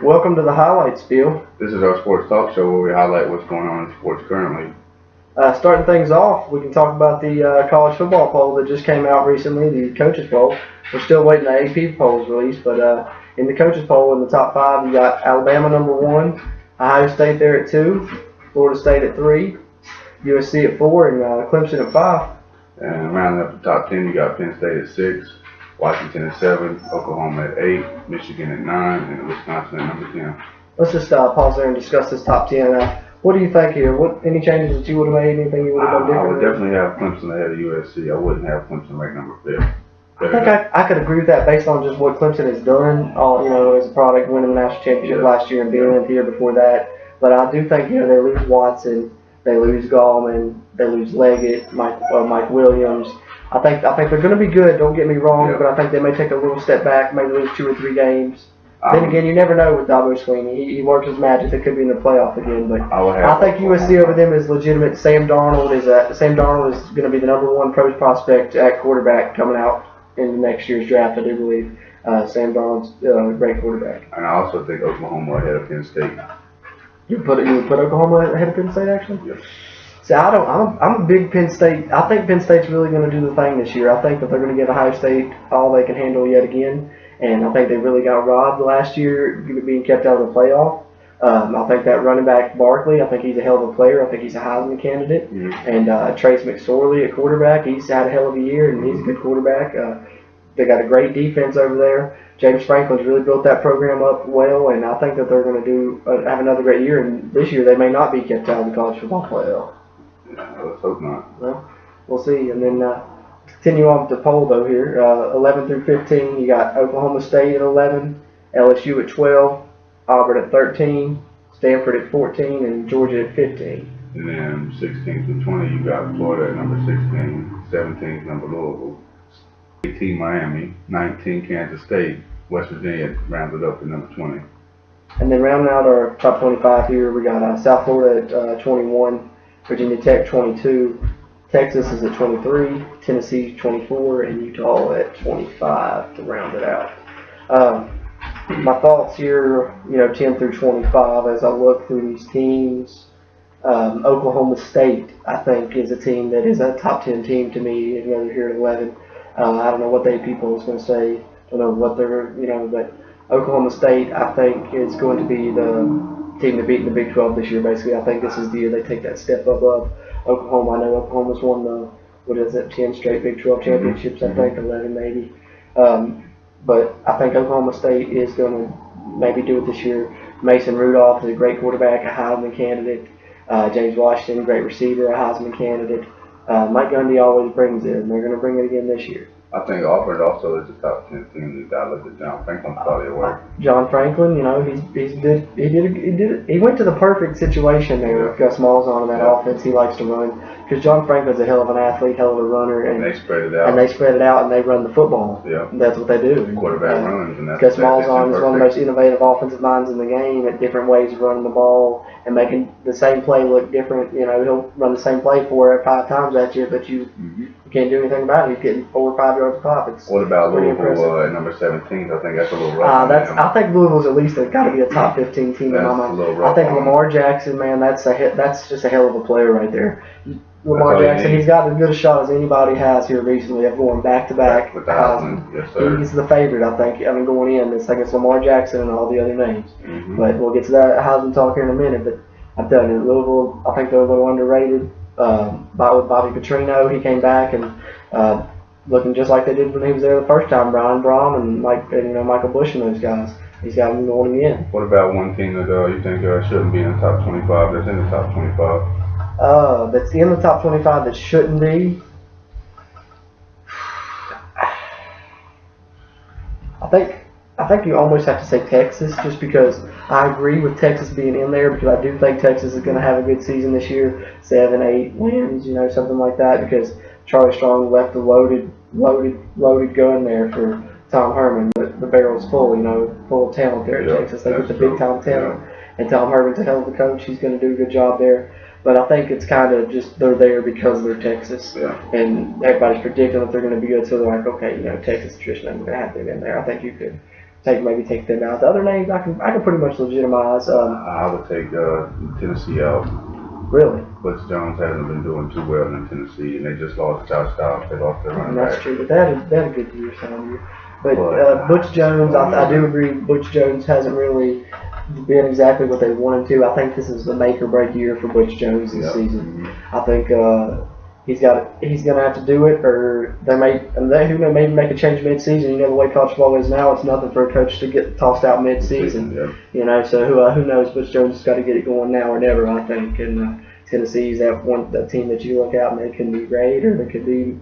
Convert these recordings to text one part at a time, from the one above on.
Welcome to the Highlight Spiel. This is our sports talk show where we highlight what's going on in sports currently. Starting things off, we can talk about the college football poll that just came out recently, the coaches poll. We're still waiting the AP polls released, but in the coaches poll, in the top five, you got Alabama #1, Ohio State there at 2, Florida State at 3, USC at 4, and Clemson at 5. And rounding up the top 10, you got Penn State at 6, Washington at 7, Oklahoma at 8, Michigan at 9, and Wisconsin at number 10. Let's just pause there and discuss this top 10. What do you think here? Any changes that you would have made? Anything you would have done different? I would definitely have Clemson ahead of USC. I wouldn't have Clemson ranked number 5. I think I could agree with that based on just what Clemson has done, as a product, winning the national championship last year and being in the year before that. But I do think, they lose Watson, they lose Gallman, they lose Leggett, Mike Williams. I think they're going to be good, don't get me wrong, but I think they may take a little step back, maybe lose 2 or 3 games. Then again, you never know with Dabo Swinney. He works his magic. They could be in the playoff again, but I think USC over them is legitimate. Sam Darnold is going to be the #1 pro prospect at quarterback coming out in the next year's draft, I do believe. Sam Darnold's a great quarterback. And I also think Oklahoma ahead of Penn State. You would put Oklahoma ahead of Penn State, actually? Yes. See, I'm a big Penn State. I think Penn State's really going to do the thing this year. I think that they're going to give Ohio State all they can handle yet again. And I think they really got robbed last year being kept out of the playoff. I think that running back Barkley, I think he's a hell of a player. I think he's a Heisman candidate. And Trace McSorley at quarterback, he's had a hell of a year, and he's a good quarterback. They got a great defense over there. James Franklin's really built that program up well, and I think that they're going to have another great year. And this year they may not be kept out of the college football playoff. Yeah, let's hope not. Well, we'll see. And then continue on with the poll, though, here. 11 through 15, you got Oklahoma State at 11, LSU at 12, Auburn at 13, Stanford at 14, and Georgia at 15. And then 16 through 20, you got Florida at number 16, 17 number Louisville, 18 Miami, 19 Kansas State, West Virginia rounded up to number 20. And then rounding out our top 25 here, we got South Florida at 21, Virginia Tech 22, Texas is at 23, Tennessee 24, and Utah at 25 to round it out. My thoughts here, 10 through 25 as I look through these teams. Oklahoma State, I think, is a team that is a top 10 team to me, even though they're here at 11. I don't know what the people is going to say. I don't know what they're, but Oklahoma State, I think, is going to be the team to beat in the Big 12 this year, basically. I think this is the year they take that step above Oklahoma. I know Oklahoma's won the, 10 straight Big 12 championships, I think, 11 maybe. But I think Oklahoma State is going to maybe do it this year. Mason Rudolph is a great quarterback, a Heisman candidate. James Washington, great receiver, a Heisman candidate. Mike Gundy always brings it, and they're going to bring it again this year. I think Auburn also is a top 10 team. You got to look at John Franklin's body of work. John Franklin, he went to the perfect situation there with Gus Malzahn in that offense he likes to run. Because John Franklin's a hell of an athlete, hell of a runner, and they spread it out. And they spread it out, and they run the football. Yeah, that's what they do. Quarterback runs, and that's Gus Malzahn is one of the most innovative offensive minds in the game at different ways of running the ball and making the same play look different. He'll run the same play 4 or 5 times at you, but you can't do anything about it. He's getting 4 or 5 yards a pop. What about Louisville at number 17? I think that's a little rough. I think Louisville's at least got to be a top 15 team in my mind. I think Lamar Jackson, man, that's just a hell of a player right there. Lamar Jackson, he's got as good a shot as anybody has here recently of going back-to-back. Yes, sir. He's the favorite, I think. Going in, it's Lamar Jackson and all the other names. But we'll get to that Heisman talk here in a minute. But I'm telling you, Louisville, I think they're a little underrated. With Bobby Petrino, he came back and looking just like they did when he was there the first time. Brian Brom and Michael Bush and those guys. He's got him going again. What about one team that you think shouldn't be in the top 25? That's in the top 25. That's in the top 25 that shouldn't be. I think you almost have to say Texas, just because I agree with Texas being in there, because I do think Texas is going to have a good season this year, 7, 8 wins, something like that, because Charlie Strong left a loaded gun there for Tom Herman. The barrel's full, full of talent there at Texas. They get the big time talent, and Tom Herman's a hell of a coach. He's going to do a good job there. But I think it's kind of just they're there because they're Texas, and everybody's predicting that they're going to be good. So they're like, okay, Texas tradition, I'm going to have them in there. I think you could maybe take them out. The other names I can pretty much legitimize. I would take Tennessee out. Really? Butch Jones hasn't been doing too well in Tennessee, and they just lost Josh Dobbs. They lost their running back. That's true, but they had a good year, some year. But Butch Jones, I do agree. Butch Jones hasn't really been exactly what they wanted to. I think this is the make or break year for Butch Jones this season. I think he's gonna have to do it, or they may make a change mid-season. You know the way college football is now; it's nothing for a coach to get tossed out mid-season. You know, so who knows? Butch Jones has got to get it going now or never, I think. And Tennessee's that team that you look out and they can be great, or they could be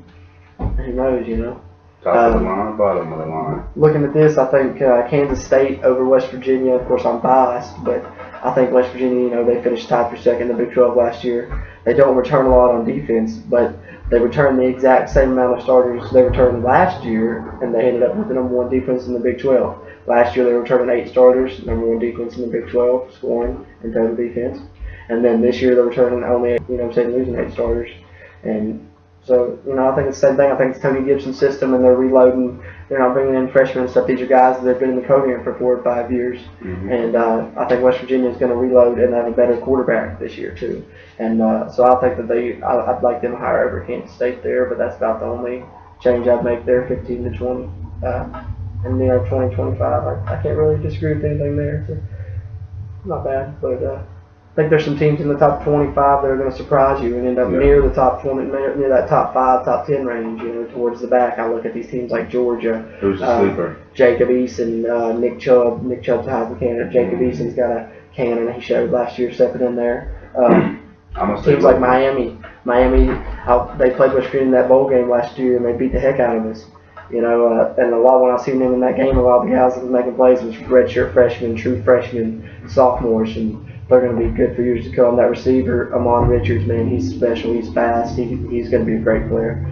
who knows, you know. Top of the line, bottom of the line. Looking at this, I think Kansas State over West Virginia. Of course, I'm biased, but I think West Virginia, you know, they finished tied for second in the Big 12 last year. They don't return a lot on defense, but they return the exact same amount of starters they returned last year, and they ended up with the number one defense in the Big 12. Last year, they returned 8 starters, number one defense in the Big 12, scoring and total defense. And then this year, they're returning only, losing 8 starters. And so, I think it's the same thing. I think it's Tony Gibson's system, and they're reloading. They're not bringing in freshmen and stuff. These are guys that have been in the program for 4 or 5 years. And I think West Virginia is going to reload and have a better quarterback this year, too. And so I think that I'd like them higher over Kansas State there, but that's about the only change I'd make there, 15 to 20. And 20, 25. I can't really disagree with anything there. So not bad, but I think there's some teams in the top 25 that are going to surprise you and end up near the top 20, near that top 5, top 10 range. Towards the back. I look at these teams like Georgia. Who's the sleeper? Jacob Eason, Nick Chubb. Nick Chubb's a Heisman candidate. Jacob Eason's got a cannon he showed last year stepping in there. Teams like Miami. They played West Virginia in that bowl game last year and they beat the heck out of us. And a lot when I seen them in that game, a lot of the guys that was making plays was redshirt freshmen, true freshmen, sophomores, and they're going to be good for years to come. That receiver, Amon Richards, man, he's special. He's fast. He's going to be a great player.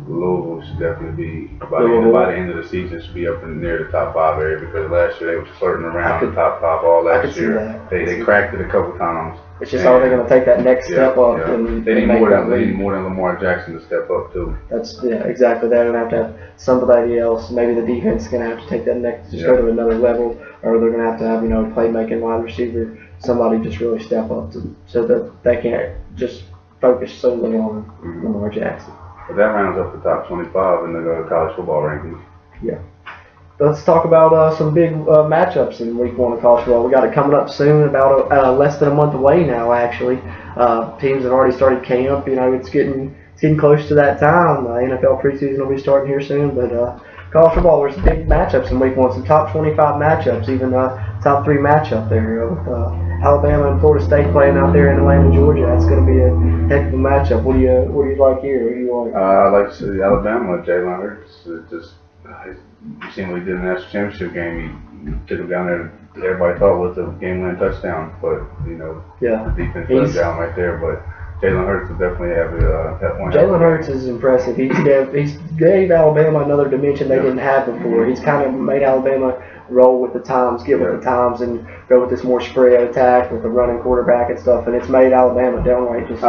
Louisville should definitely be, by the end of the season, should be up in near the top 5 area, because last year they were flirting around the top 5 all last year. They cracked it a couple times. It's just are they going to take that next step up? And they need more than Lamar Jackson to step up too. Exactly. They're going to have somebody else. Maybe the defense is going to have to take that next, just go to another level, or they're going to have playmaking wide receiver, somebody just really step up so that they can't just focus solely on Lamar Jackson. But that rounds up the top 25 in the college football rankings. Yeah. Let's talk about some big matchups in Week 1 of college football. We got it coming up soon, about less than a month away now. Actually, teams have already started camp. It's getting close to that time. NFL preseason will be starting here soon, but college football, there's big matchups in Week 1. Some top 25 matchups, even top 3 matchup there. Alabama and Florida State playing out there in Atlanta, Georgia. That's going to be a heck of a matchup. What do you like here? Who do you like? I like to see Alabama. Jalen Hurts. You seen what he did in the national championship game. He took him down there. Everybody thought was a game-winning touchdown, but the defense let him down right there. But Jalen Hurts will definitely have that one. Jalen Hurts is impressive. He's gave Alabama another dimension they didn't have before. He's kind of made Alabama roll with the times, get with the times, and go with this more spread attack with the running quarterback and stuff. And it's made Alabama downright just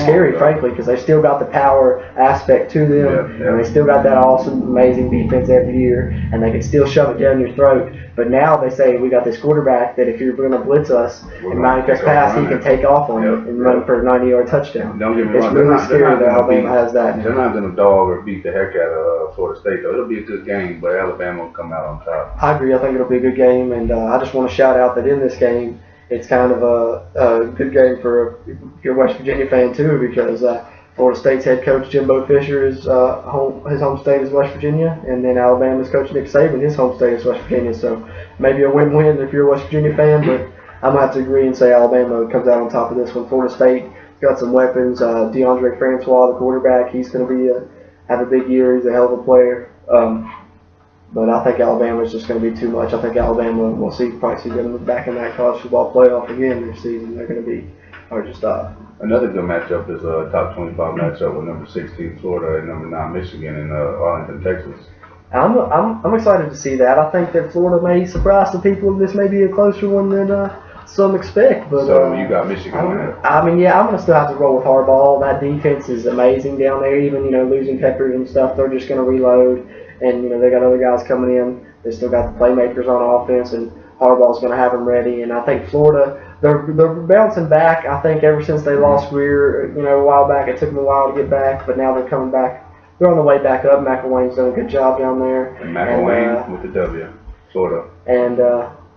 scary, frankly, because they still got the power aspect to them, and they still got that awesome, amazing defense every year, and they can still shove it down your throat. But now they say we got this quarterback that if you're going to blitz us and Mike us pass, he can take off on it and run for a 90-yard touchdown. Don't get me wrong. It's really scary that Alabama has that. They're not going to dog or beat the heck out of Florida State, though. It'll be a good game, but Alabama will come out on top. I agree. I think it'll be a good game, and I just want to shout out that in this game, it's kind of a good game for if you're a West Virginia fan, too, because Florida State's head coach Jimbo Fisher is his home state is West Virginia, and then Alabama's coach Nick Saban, his home state is West Virginia. So maybe a win-win if you're a West Virginia fan, but I'm gonna have to agree and say Alabama comes out on top of this one. Florida State got some weapons. DeAndre Francois, the quarterback, he's gonna be have a big year. He's a hell of a player. But I think Alabama's just going to be too much. I think Alabama, we'll probably see them back in that college football playoff again this season. They're going to be hard to stop. Another good matchup is a top 25 matchup with number 16 Florida and number 9 Michigan in Arlington, Texas. I'm excited to see that. I think that Florida may surprise some people. This may be a closer one than some expect. But so you got Michigan winning. I'm going to still have to roll with Harbaugh. That defense is amazing down there. Even losing Peppers and stuff, they're just going to reload. and they got other guys coming in. They still got the playmakers on offense, and Harbaugh's going to have them ready. And I think Florida, they're bouncing back. I think ever since they lost Greer, a while back, it took them a while to get back, but now they're coming back. They're on the way back up. McElwain's done a good job down there. And McElwain with the W, Florida. And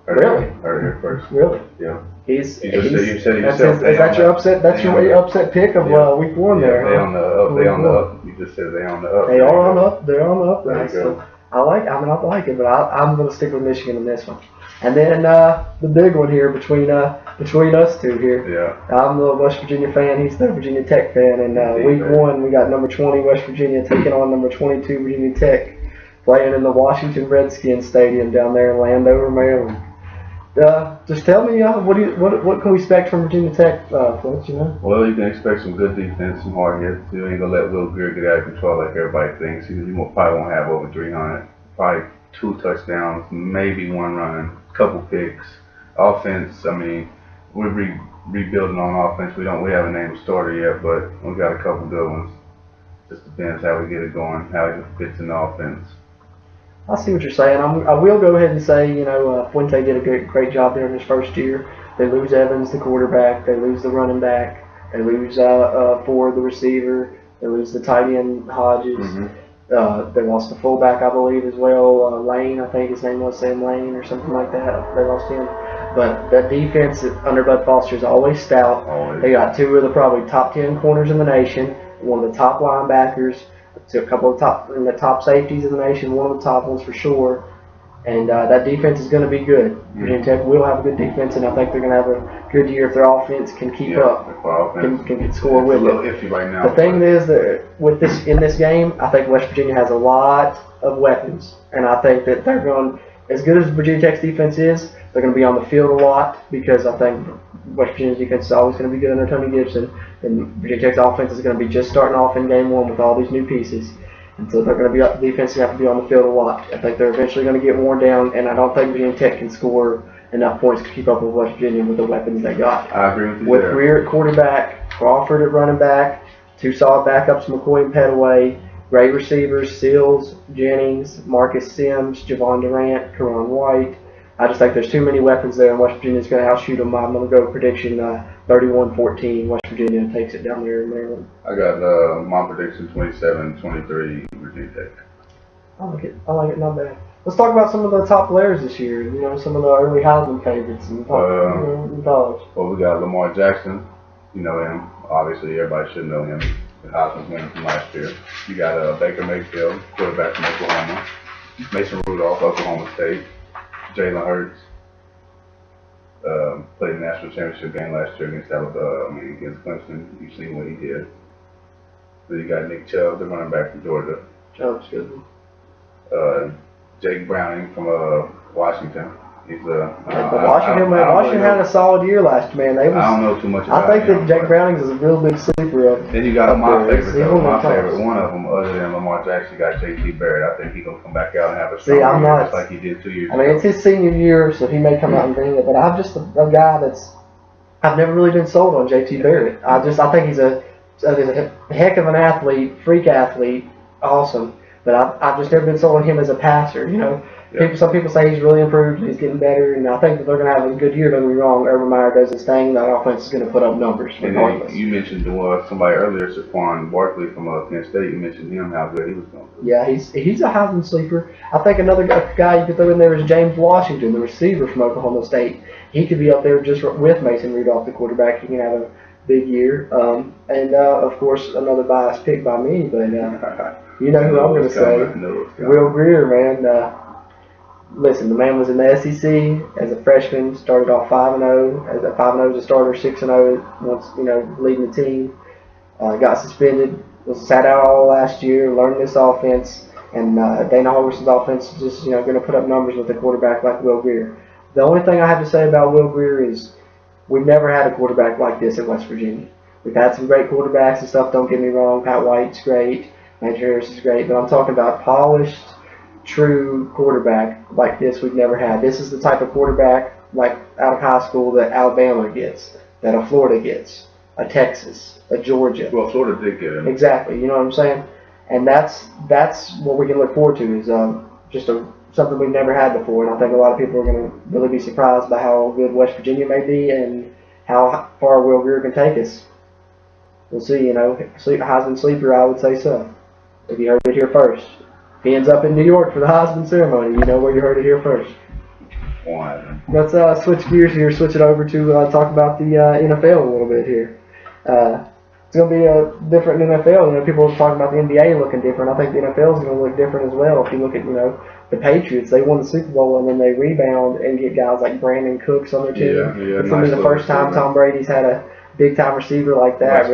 Heard here first. Really? Yeah. You said is is that your upset? That's your upset pick of week 1 there. They on the up. They on the up. You just said they on the up. They are on the up. They're on the up. Right? So I like it, but I'm going to stick with Michigan in this one. And then the big one here between us two here. Yeah. I'm the West Virginia fan. He's the Virginia Tech fan. And week 1 we got number 20 West Virginia taking on number 22 Virginia Tech, playing in the Washington Redskins Stadium down there in Landover, Maryland. Just tell me, what can we expect from Virginia Tech, folks? Well, you can expect some good defense, some hard hits. You ain't gonna let Will Greer get out of control like everybody thinks. He probably won't have over 300. Probably 2 touchdowns, maybe 1 run, couple picks. Offense, I mean, we're rebuilding on offense. We haven't named a starter yet, but we got a couple good ones. Just depends how we get it going, how it fits in the offense. I see what you're saying. I will go ahead and say, Fuente did a great job there in his first year. They lose Evans, the quarterback. They lose the running back. They lose Ford, the receiver. They lose the tight end, Hodges. Mm-hmm. They lost the fullback, I believe, as well. Lane, I think his name was Sam Lane or something like that. They lost him. But that defense under Bud Foster is always stout. Always. They got 2 of the probably top 10 corners in the nation, one of the top linebackers, a couple of the top safeties in the nation, one of the top ones for sure. And that defense is going to be good. Mm-hmm. Virginia Tech will have a good defense, and I think they're going to have a good year if their offense can keep up, can score with it. It's a little iffy right now. The thing is that in this game, I think West Virginia has a lot of weapons, and I think that they're going, as good as Virginia Tech's defense is, they're going to be on the field a lot, because I think West Virginia's defense is always going to be good under Tony Gibson, and Virginia Tech's offense is going to be just starting off in game 1 with all these new pieces. And so they're going to be defense have to be on the field a lot. I think they're eventually going to get worn down, and I don't think Virginia Tech can score enough points to keep up with West Virginia with the weapons they got. I agree with you with Greer at quarterback, Crawford at running back, 2 solid backups, McCoy and Petaway, great receivers, Seals, Jennings, Marcus Sims, Javon Durant, Karan White. I just think there's too many weapons there, and West Virginia's going to outshoot them. I'm going to go prediction 31-14. West Virginia takes it down there in Maryland. I got my prediction 27-23 Virginia Tech. I like it. Not bad. Let's talk about some of the top players this year. Some of the early Heisman favorites in college. Well, we got Lamar Jackson. You know him. Obviously, everybody should know him. The Heisman winner from last year. You got Baker Mayfield, quarterback from Oklahoma. Mason Rudolph, Oklahoma State. Jalen Hurts played the national championship game last year against against Clemson. You've seen what he did. Then you got Nick Chubb, the running back from Georgia. Chubb's good. Jake Browning from Washington. He's Washington had a solid year last year, man. I don't know too much about him. I think that Jake Browning is a real big sleeper. Then you got my favorite, one of them, other than Lamar Jackson, you got J.T. Barrett. I think he's going to come back out and have a strong year just like he did 2 years ago. It's his senior year, so he may come out and bring it. But I'm just a guy I've never really been sold on J.T. Barrett. I think he's a heck of an athlete, freak athlete, awesome. But I've just never been sold on him as a passer, Yeah. Some people say he's really improved, he's getting better, and I think that they're going to have a good year. Don't get me wrong, Urban Meyer does his thing, that offense is going to put up numbers regardless. You mentioned somebody earlier, Saquon Barkley from Penn State. You mentioned him, how good he was going to do. Yeah, he's a Heisman sleeper. I think another guy you could throw in there is James Washington, the receiver from Oklahoma State. He could be up there just with Mason Rudolph, the quarterback. He can have a big year. And of course, another biased pick by me, but you know who I'm going to say. Will Greer, man. Listen, the man was in the SEC as a freshman, started off 5-0, as a 5-0 as a starter, 6-0 once, leading the team. Got suspended, was sat out all last year, learned this offense, and Dana Holgerson's offense is just, going to put up numbers with a quarterback like Will Greer. The only thing I have to say about Will Greer is we've never had a quarterback like this at West Virginia. We've had some great quarterbacks and stuff, don't get me wrong. Pat White's great, Major Harris is great, but I'm talking about polished, true quarterback like this we've never had. This is the type of quarterback like out of high school that Alabama gets, that a Florida gets, a Texas, a Georgia. Well, Florida did get him. Exactly, you know what I'm saying? And that's what we can look forward to is just something we've never had before. And I think a lot of people are going to really be surprised by how good West Virginia may be and how far Will Greer can take us. We'll see. Heisman sleeper, I would say so. If you heard it here first. If he ends up in New York for the Heisman ceremony, you know where you heard it here first. Let's switch gears here, switch it over to talk about the NFL a little bit here. It's going to be a different NFL. People are talking about the NBA looking different. I think the NFL is going to look different as well. If you look at, the Patriots, they won the Super Bowl and then they rebound and get guys like Brandon Cooks on their team. Yeah, it's going to be the first time Tom Brady's had a big time receiver like that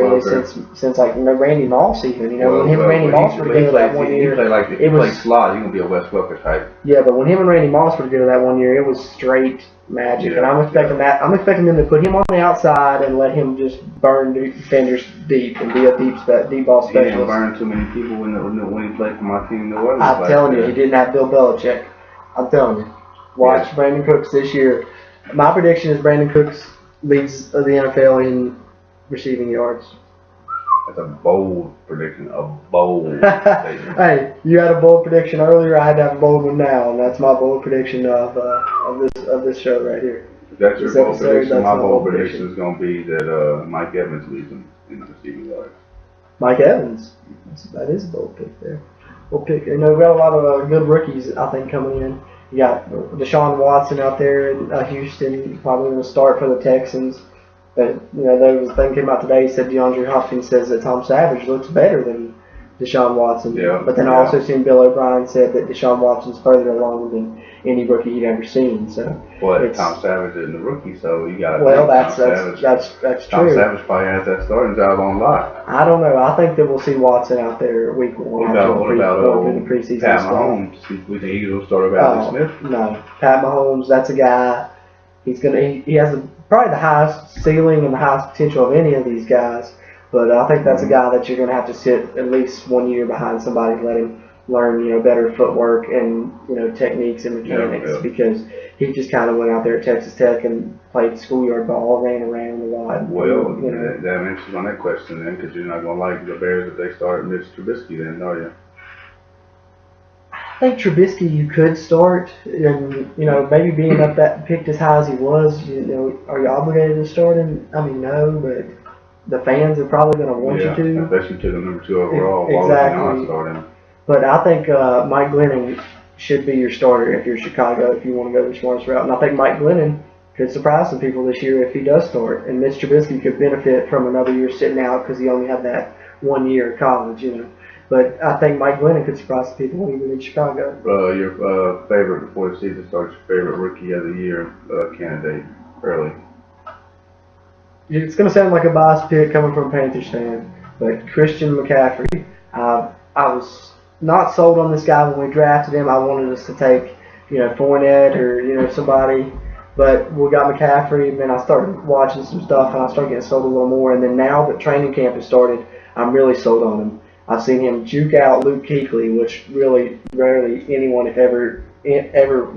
since Randy Moss even. When him and Randy Moss were together that 1 year, it was slot. You're gonna be a Wes Welker type. Yeah, but when him and Randy Moss were together that 1 year, it was straight magic, and I'm expecting that. I'm expecting them to put him on the outside and let him just burn defenders deep and be a deep ball specialist. He didn't burn too many people when he played for my team. I'm telling you, he didn't have Bill Belichick. I'm telling you. Watch Brandon Cooks this year. My prediction is Brandon Cooks leads the NFL in receiving yards. That's a bold prediction. A bold statement. Hey, you had a bold prediction earlier. I had to have a bold one now, and that's my bold prediction of this show right here. If that's your bold prediction, my bold prediction is going to be that Mike Evans leads them in receiving yards. Mike Evans. That is a bold pick there. We'll pick. We got a lot of good rookies, I think, coming in. You got Deshaun Watson out there in Houston, probably going to start for the Texans. But, there was a thing came out today, said DeAndre Hopkins says that Tom Savage looks better than Deshaun Watson. Yeah, but then I also seen Bill O'Brien said that Deshaun Watson's further along than any rookie he'd ever seen. So Tom Savage isn't a rookie, so you got to that's true. Tom Savage probably has that starting job on lock. I don't know. I think that we'll see Watson out there week 1. What about in the preseason Pat Mahomes? We think he's going to start over Alex Smith? No. Pat Mahomes, that's a guy. He has probably the highest ceiling and the highest potential of any of these guys. But I think that's a guy that you're going to have to sit at least 1 year behind somebody and let him learn, better footwork and, techniques and mechanics because he just kind of went out there at Texas Tech and played schoolyard ball, ran around a lot. Well, that answers on that question then because you're not going to like the Bears if they start Mitch Trubisky then, are you? I think Trubisky you could start, and maybe being up that picked as high as he was, are you obligated to start him? I mean, no, but the fans are probably going to want you to. Especially to the number 2 overall. Exactly. Why would you not start him? But I think Mike Glennon should be your starter if you're Chicago, if you want to go the smartest route. And I think Mike Glennon could surprise some people this year if he does start. And Mitch Trubisky could benefit from another year sitting out because he only had that 1 year of college, But I think Mike Glennon could surprise people even in Chicago. Your favorite before the season starts, your favorite rookie of the year candidate early. It's going to sound like a biased pick coming from a Panthers fan, but Christian McCaffrey. I was not sold on this guy when we drafted him. I wanted us to take, Fournette or somebody. But we got McCaffrey, and then I started watching some stuff, and I started getting sold a little more. And then now that training camp has started, I'm really sold on him. I've seen him juke out Luke Kuechly, which really rarely anyone ever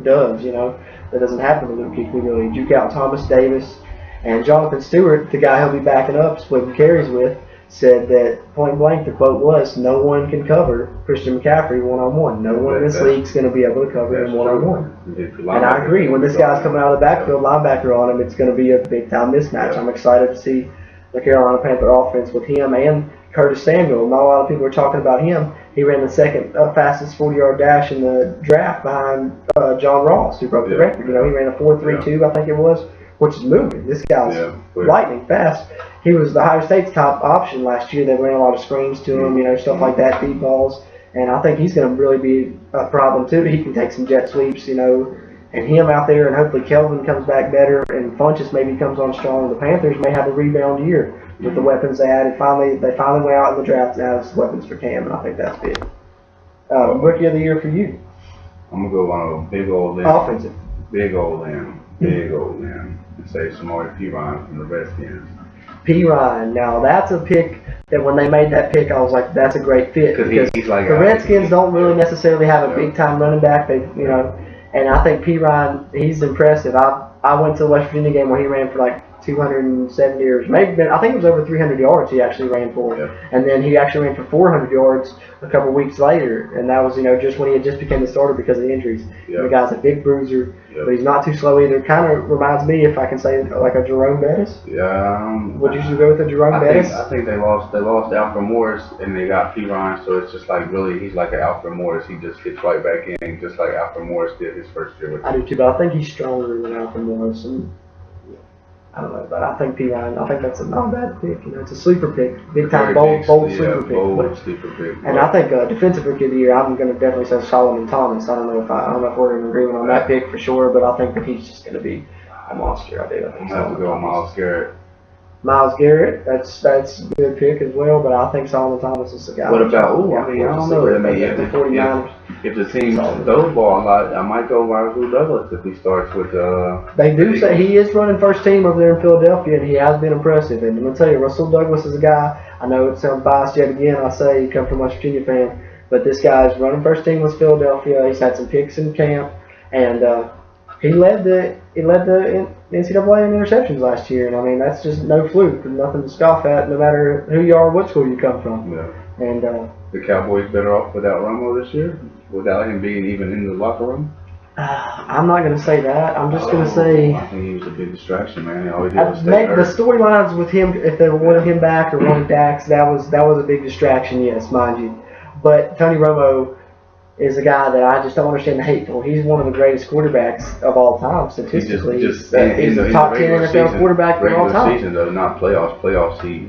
does. That doesn't happen to Luke Kuechly really. Juke out Thomas Davis and Jonathan Stewart, the guy he'll be backing up, splitting carries with, said that point blank the quote was, "No one can cover Christian McCaffrey one-on-one. No one in this league's going to be able to cover him one-on-one." And I agree. When this guy's coming out of the backfield, linebacker on him, it's going to be a big-time mismatch. I'm excited to see the Carolina Panther offense with him and Curtis Samuel. Not a lot of people are talking about him. He ran the second fastest 40-yard dash in the draft behind John Ross, who broke the record. He ran a 4.32, I think it was, which is moving. This guy's lightning fast. He was the Ohio State's top option last year. They ran a lot of screens to him, stuff like that, deep balls. And I think he's going to really be a problem, too. He can take some jet sweeps, and him out there, and hopefully Kelvin comes back better, and Funchess maybe comes on strong. The Panthers may have a rebound year with the weapons they added. They finally went out in the draft and added some weapons for Cam, and I think that's big. Rookie of the year for you? I'm going to go on a big old limb. Offensive. Big old limb. And say Samori Pirine from the Redskins. Pirine. Now, that's a pick that when they made that pick, I was like, that's a great fit. Because he's like the Redskins don't really necessarily have a big-time running back. And I think Pirine, he's impressive. I went to the West Virginia game where he ran for like 270 or maybe, I think it was over 300 yards he actually ran for. Yeah. And then he actually ran for 400 yards a couple weeks later. And that was, just when he had just became the starter because of the injuries. Yeah. The guy's a big bruiser, but he's not too slow either. Kind of reminds me, if I can say, like a Jerome Bettis. Yeah. Would you go with a Jerome Bettis? I think they lost Alfred Morris and they got P. Ryan, so it's just like really he's like an Alfred Morris. He just gets right back in, just like Alfred Morris did his first year with him. I do too, but I think he's stronger than Alfred Morris. And I don't know, but I think P. Ryan, I think that's not a bad pick. It's a sleeper pick. Big time, bold sleeper pick. Bold sleeper pick. And I think defensive rookie of the year, I'm going to definitely say Solomon Thomas. I don't know if we're in agreement on that pick for sure, but I think that he's just going to be a monster. I think I'm going to have to go with Myles Garrett. Myles Garrett, that's a good pick as well, but I think Solomon Thomas is the guy. What about, I don't know. The 49ers. If the team throws ball a lot, I might go Rasul Douglas if he starts with. They do say he is running first team over there in Philadelphia, and he has been impressive. And I'm gonna tell you, Rasul Douglas is a guy. I know it sounds biased yet again. I say he comes from a West Virginia fan, but this guy is running first team with Philadelphia. He's had some picks in camp, and he led the NCAA in interceptions last year. And I mean that's just no fluke, nothing to scoff at, no matter who you are, what school you come from. Yeah. And the Cowboys better off without Romo this year, without him being even in the locker room. I'm not going to say that. I'm just going to say. I think he was a big distraction, man. He always the storylines with him, if they wanted him back or wanted Dax, that was a big distraction. Yes, mind you. But Tony Romo is a guy that I just don't understand the hate for. He's one of the greatest quarterbacks of all time statistically. He's the top 10 NFL quarterback of all time. Season though, not playoffs. Playoffs he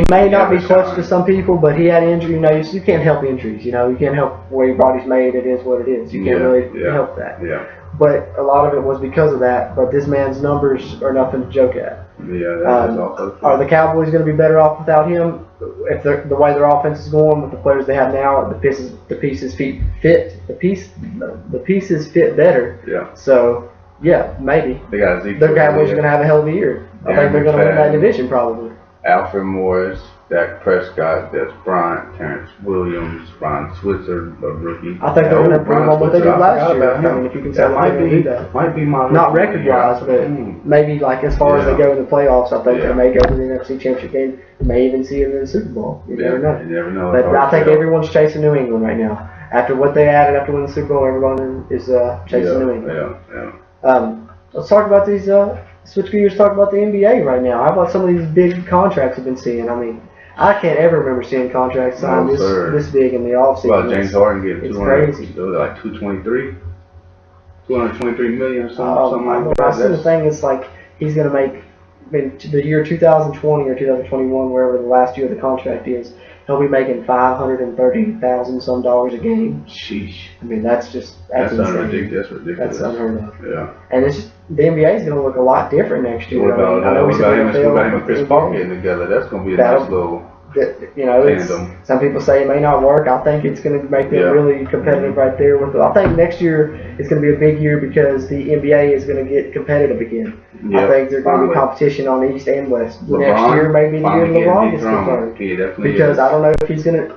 may not be clutch to some people, but he had injury. You can't help injuries. You can't help where your body's made. It is what it is. You can't really help that. Yeah. But a lot of it was because of that. But this man's numbers are nothing to joke at. Yeah, that is also true. Are the Cowboys going to be better off without him? If the way their offense is going with the players they have now, the pieces fit better. Yeah. So yeah, maybe. They got Zeke. The Cowboys are going to have a hell of a year. I think they're going to win that division probably. Alfred Morris, Dak Prescott, Des Bryant, Terrence Williams, Brian Switzer, a rookie. I think they're going to improve on what they did last year. I mean, if you can say that they do that. Might be my not record-wise, but maybe like as far as they go in the playoffs, I think they may go to the NFC Championship game. May even see it in the Super Bowl. You never know. You never know. But I think everyone's chasing New England right now. After what they added after winning the Super Bowl, everyone is chasing New England. Let's talk about these. Switch gears, talk about the NBA right now. How about some of these big contracts we've been seeing? I mean, I can't ever remember seeing contracts signed this big in the offseason. Well, James Harden getting 223 million or something like that. I see the thing is like he's going to make in the year 2020 or 2021, wherever the last year of the contract is, he'll be making $530,000 some dollars a game. Sheesh. I mean, that's ridiculous. That's unheard of. Yeah. And it's just, the NBA is going to look a lot different next year. What about him and Chris Paul getting together? That's going to be a nice little tandem. Some people say it may not work. I think it's going to make them really competitive right there. I think next year is going to be a big year because the NBA is going to get competitive again. I think there's going to be competition on East and West. Next year may be the year LeBron gets confirmed. Because I don't know if he's going to,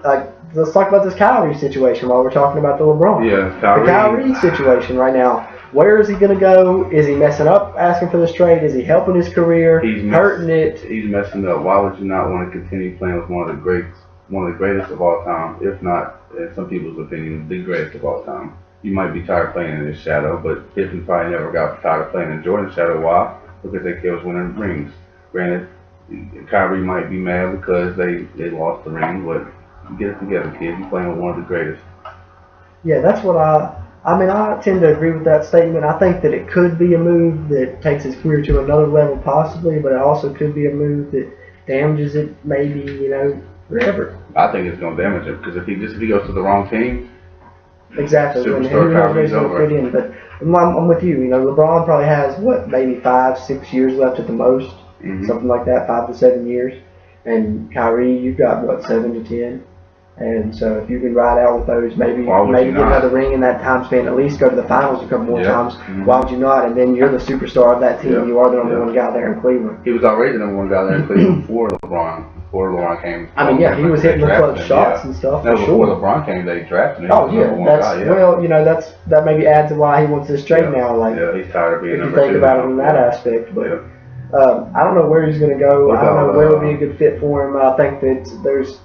let's talk about this Kyrie situation while we're talking about the LeBron. Yeah, the Kyrie situation right now. Where is he going to go? Is he messing up asking for this trade? Is he helping his career? Hurting it? He's messing up. Why would you not want to continue playing with one of the greatest of all time, if not, in some people's opinion, the greatest of all time? You might be tired of playing in his shadow, but Pippen probably never got tired of playing in Jordan's shadow. Why? Because they kept winning rings. Granted, Kyrie might be mad because they lost the ring, but get it together, kid. You're playing with one of the greatest. Yeah, that's what I tend to agree with that statement. I think that it could be a move that takes his career to another level possibly, but it also could be a move that damages it maybe, forever. I think it's going to damage him because if he goes to the wrong team, exactly. Who knows where he's going to fit in. But I'm with you. LeBron probably has, maybe 5-6 years left at the most, something like that, 5 to 7 years. And Kyrie, you've got, 7 to 10. And so if you can ride out with those, maybe get another ring in that time span, at least go to the finals a couple more times. Why would you not? And then you're the superstar of that team. You are the number one guy there in Cleveland. He was already the number one guy there in Cleveland before LeBron came. He was hitting the clutch shots and stuff. No, before LeBron came, they drafted him. Oh yeah, that maybe adds to why he wants this trade now. He's tired of being if you think about it in that aspect, but. I don't know where he's going to go. I don't know where would be a good fit for him. I think that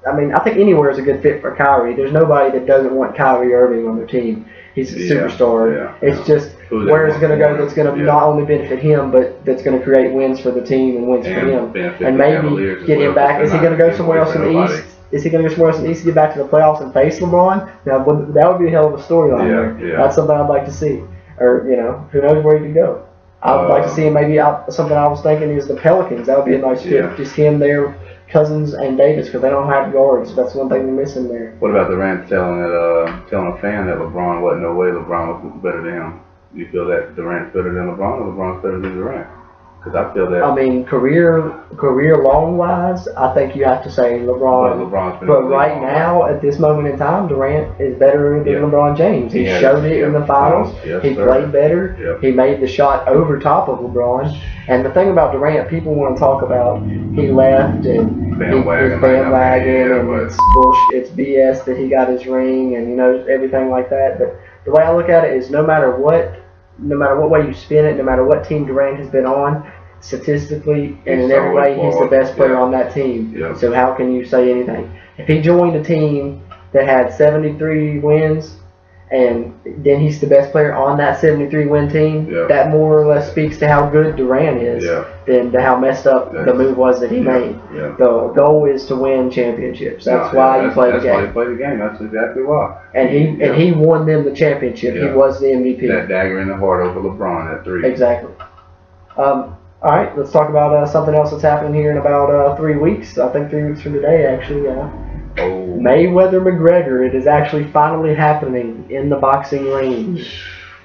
I think anywhere is a good fit for Kyrie. There's nobody that doesn't want Kyrie Irving on their team. He's a superstar. It's just where it's going to go that's going to not only benefit him, but that's going to create wins for the team and wins for him. And maybe get him back. Is he going to go somewhere else in the East? Is he going to go somewhere else in the East to get back to the playoffs and face LeBron? Now, that would be a hell of a storyline there. Yeah. That's something I'd like to see. Or, who knows where he could go. I would like to see him maybe something I was thinking is the Pelicans. That would be a nice fit. Just him there, Cousins and Davis, because they don't have guards. That's one thing they're missing there. What about Durant telling a fan that LeBron wasn't no way LeBron was better than him? Do you feel that Durant's better than LeBron or LeBron's better than Durant? Because I feel that. I mean, career long wise, I think you have to say LeBron. But right now, at this moment in time, Durant is better than LeBron James. He showed it in the finals. He played better. He made the shot over top of LeBron. And the thing about Durant, people want to talk about he left and his bandwagon and it's bullshit, it's BS that he got his ring and everything like that. But the way I look at it is no matter what way you spin it, no matter what team Durant has been on, statistically and in every way, he's the best player on that team. So how can you say anything? If he joined a team that had 73 wins and then he's the best player on that 73-win team, that more or less speaks to how good Durant is than to how messed up the move was that he made. The goal is to win championships. That's why you play the game. That's why you play the game. That's exactly why. And he won them the championship. He was the MVP. That dagger in the heart over LeBron at 3. Exactly. All right, let's talk about something else that's happening here in about 3 weeks. I think 3 weeks from today, actually. Mayweather-McGregor. It is actually finally happening in the boxing ring. That's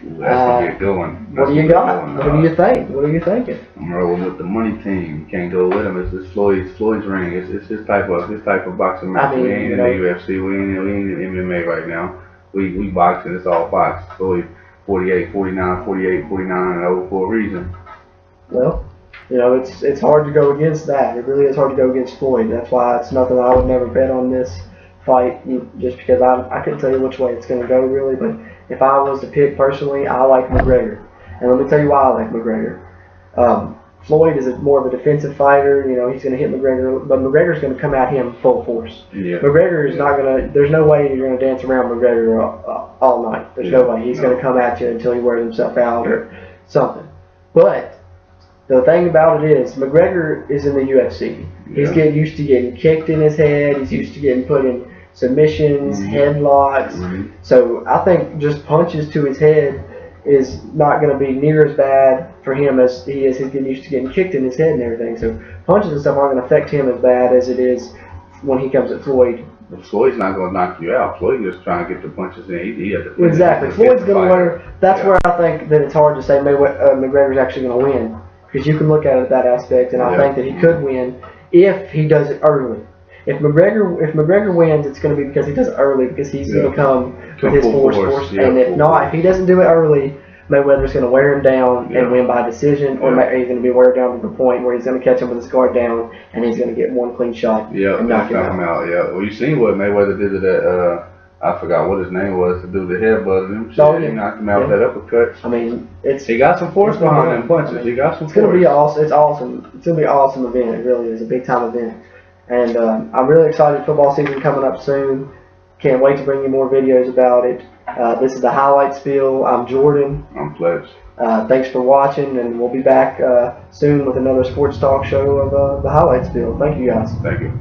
going to get going. What do you got? What do you think? What are you thinking? I'm rolling with the money team. Can't go with him. It's Floyd's ring. It's his type of boxing match. We ain't in the UFC. We ain't in MMA right now. We boxing. It's all box. Floyd 48, 49, 48, 49, and over for a reason. Well, it's hard to go against that. It really is hard to go against Floyd. That's why it's nothing I would never bet on this fight, just because I couldn't tell you which way it's going to go, really. But if I was to pick personally, I like McGregor. And let me tell you why I like McGregor. Floyd is more of a defensive fighter. He's going to hit McGregor, but McGregor's going to come at him full force. McGregor is not going to, there's no way you're going to dance around McGregor all night. There's no way. He's going to come at you until he wears himself out or something. But the thing about it is, McGregor is in the UFC. He's getting used to getting kicked in his head. He's used to getting put in submissions, headlocks. So I think just punches to his head is not going to be near as bad for him as he is. He's getting used to getting kicked in his head and everything. So punches and stuff aren't going to affect him as bad as it is when he comes at Floyd. Floyd's not going to knock you out. Floyd's just trying to get the punches in. Exactly. Floyd's going to learn. That's where I think that it's hard to say McGregor's actually going to win. Because you can look at it that aspect, and I think that he could win if he does it early. If McGregor wins, it's going to be because he does it early, because he's going to come with his force. And if not, if he doesn't do it early, Mayweather's going to wear him down and win by decision, or he's going to be wear down to the point where he's going to catch him with his guard down, and he's going to get one clean shot and knock him out. Well, you seen what Mayweather did to that. I forgot what his name was, to do the headbutt him. He knocked him out with that uppercut. I mean, he got some force behind them punches. He got some force. It's going to be awesome. It's awesome. It's going to be an awesome event. It really is a big time event. And I'm really excited. Football season coming up soon. Can't wait to bring you more videos about it. This is the Highlight Spiel. I'm Jordan. I'm Fletch. Thanks for watching, and we'll be back soon with another sports talk show of the Highlight Spiel. Thank you, guys. Thank you.